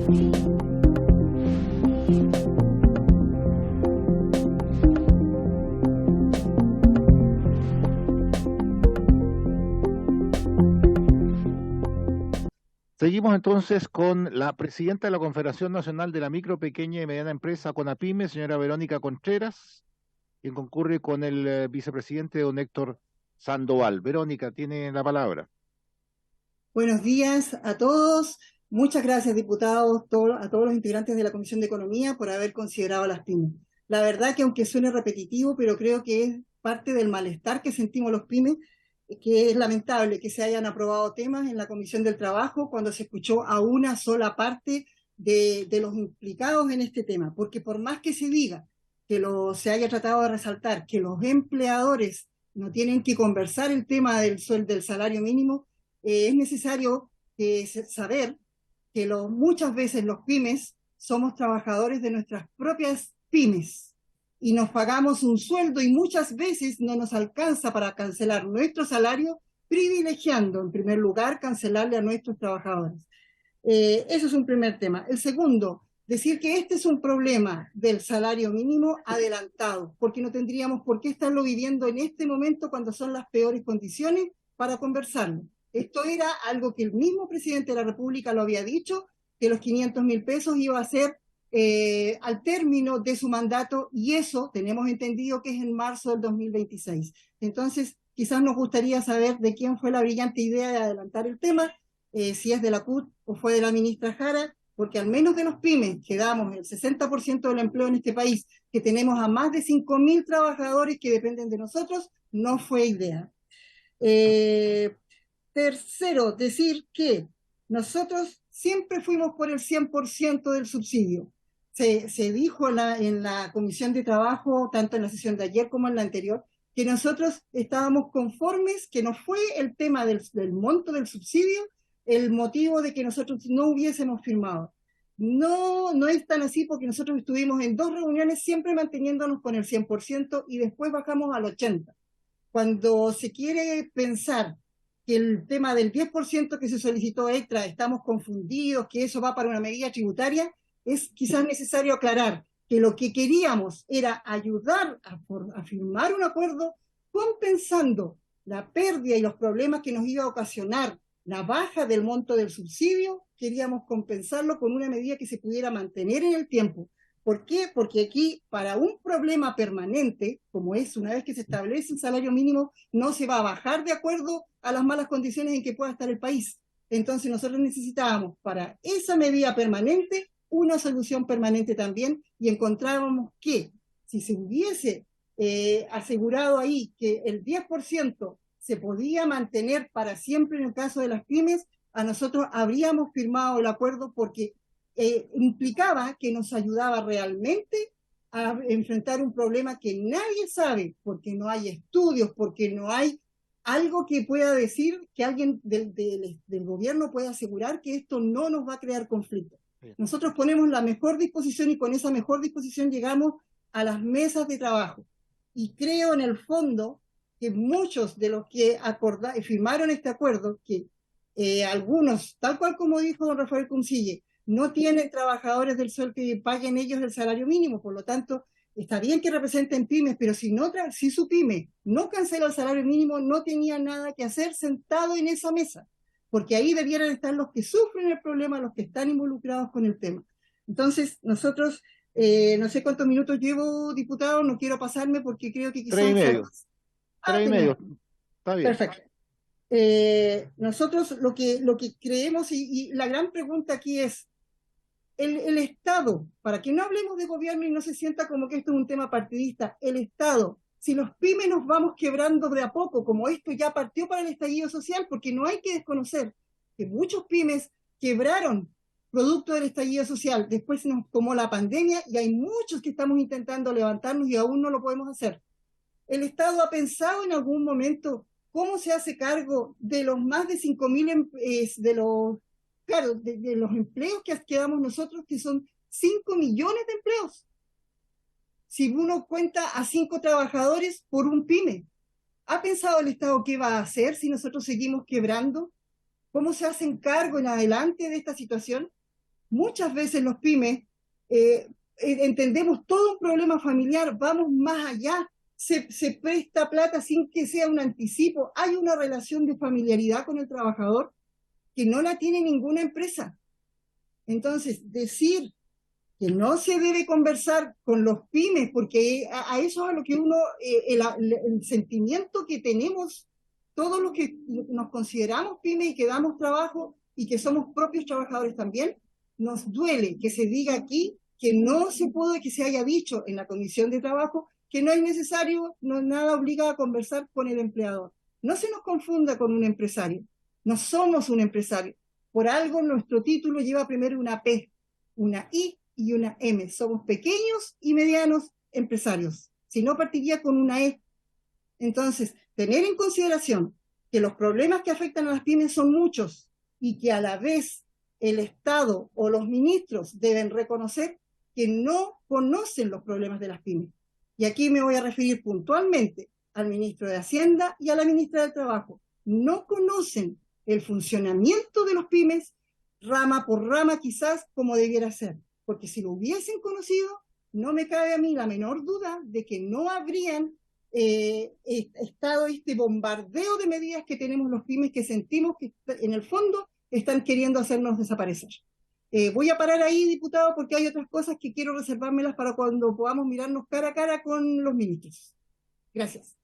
Seguimos entonces con la presidenta de la Confederación Nacional de la Micro, Pequeña y Mediana Empresa, CONAPYME, señora Verónica Contreras, quien concurre con el vicepresidente don Héctor Sandoval. Verónica, tiene la palabra. Buenos días a todos. Muchas gracias, diputados, a todos los integrantes de la Comisión de Economía por haber considerado a las pymes. La verdad que aunque suene repetitivo, pero creo que es parte del malestar que sentimos los pymes, que es lamentable que se hayan aprobado temas en la Comisión del Trabajo cuando se escuchó a una sola parte de los implicados en este tema, porque por más que se diga que se haya tratado de resaltar que los empleadores no tienen que conversar el tema del salario mínimo, es necesario saber que muchas veces los pymes somos trabajadores de nuestras propias pymes y nos pagamos un sueldo y muchas veces no nos alcanza para cancelar nuestro salario, privilegiando en primer lugar cancelarle a nuestros trabajadores. Eso es un primer tema. El segundo, decir que este es un problema del salario mínimo adelantado, porque no tendríamos por qué estarlo viviendo en este momento cuando son las peores condiciones para conversarlo. Esto era algo que el mismo presidente de la República lo había dicho, que los 500.000 pesos iba a ser al término de su mandato, y eso tenemos entendido que es en marzo del 2026. Entonces, quizás nos gustaría saber de quién fue la brillante idea de adelantar el tema, si es de la CUT o fue de la ministra Jara, porque al menos de los pymes, que damos el 60% del empleo en este país, que tenemos a más de 5.000 trabajadores que dependen de nosotros, no fue idea. Tercero, decir que nosotros siempre fuimos por el 100% del subsidio. Se dijo en la Comisión de Trabajo, tanto en la sesión de ayer como en la anterior, que nosotros estábamos conformes, que no fue el tema del monto del subsidio el motivo de que nosotros no hubiésemos firmado. No es tan así, porque nosotros estuvimos en 2 reuniones siempre manteniéndonos con el 100% y después bajamos al 80%. Cuando se quiere pensar que el tema del 10% que se solicitó extra, estamos confundidos, que eso va para una medida tributaria, es quizás necesario aclarar que lo que queríamos era ayudar a firmar un acuerdo compensando la pérdida y los problemas que nos iba a ocasionar la baja del monto del subsidio. Queríamos compensarlo con una medida que se pudiera mantener en el tiempo. ¿Por qué? Porque aquí, para un problema permanente, como es una vez que se establece el salario mínimo, no se va a bajar de acuerdo a las malas condiciones en que pueda estar el país. Entonces nosotros necesitábamos para esa medida permanente una solución permanente también, y encontrábamos que si se hubiese asegurado ahí que el 10% se podía mantener para siempre en el caso de las pymes, a nosotros habríamos firmado el acuerdo, porque implicaba que nos ayudaba realmente a enfrentar un problema que nadie sabe, porque no hay estudios, porque no hay algo que pueda decir, que alguien del gobierno pueda asegurar que esto no nos va a crear conflicto. Nosotros ponemos la mejor disposición y con esa mejor disposición llegamos a las mesas de trabajo. Y creo en el fondo que muchos de los que firmaron este acuerdo, que algunos, tal cual como dijo don Rafael Cuncille, no tienen trabajadores del sol que paguen ellos el salario mínimo, por lo tanto, está bien que representen pymes, pero si su pyme no cancela el salario mínimo, no tenía nada que hacer sentado en esa mesa, porque ahí debieran estar los que sufren el problema, los que están involucrados con el tema. Entonces, nosotros, no sé cuántos minutos llevo, diputado, no quiero pasarme porque creo que quizás... 3,5. 3,5. Está bien. Perfecto. Nosotros lo que creemos, y la gran pregunta aquí es, el Estado, para que no hablemos de gobierno y no se sienta como que esto es un tema partidista, el Estado, si los pymes nos vamos quebrando de a poco, como esto ya partió para el estallido social, porque no hay que desconocer que muchos pymes quebraron producto del estallido social, después se nos tomó la pandemia y hay muchos que estamos intentando levantarnos y aún no lo podemos hacer. ¿El Estado ha pensado en algún momento cómo se hace cargo de los más de 5.000 de los empleos que damos nosotros, que son 5 millones de empleos? Si uno cuenta a 5 trabajadores por un pyme, ¿ha pensado el Estado qué va a hacer si nosotros seguimos quebrando? ¿Cómo se hacen cargo en adelante de esta situación? Muchas veces los pymes entendemos todo un problema familiar, vamos más allá, se presta plata sin que sea un anticipo, hay una relación de familiaridad con el trabajador que no la tiene ninguna empresa. Entonces, decir que no se debe conversar con los pymes, porque a eso es a lo que uno, el sentimiento que tenemos, todos los que nos consideramos pymes y que damos trabajo y que somos propios trabajadores también, nos duele que se diga aquí que no se puede, que se haya dicho en la Comisión de Trabajo que no es necesario, no nada obliga a conversar con el empleador. No se nos confunda con un empresario. No somos un empresario. Por algo nuestro título lleva primero una P, una I y una M. Somos pequeños y medianos empresarios. Si no, partiría con una E. Entonces, tener en consideración que los problemas que afectan a las pymes son muchos y que a la vez el Estado o los ministros deben reconocer que no conocen los problemas de las pymes. Y aquí me voy a referir puntualmente al ministro de Hacienda y a la ministra del Trabajo. No conocen el funcionamiento de los pymes rama por rama quizás como debiera ser, porque si lo hubiesen conocido, no me cabe a mí la menor duda de que no habrían estado este bombardeo de medidas que tenemos los pymes que sentimos que en el fondo están queriendo hacernos desaparecer. Voy a parar ahí, diputado, porque hay otras cosas que quiero reservármelas para cuando podamos mirarnos cara a cara con los ministros. Gracias.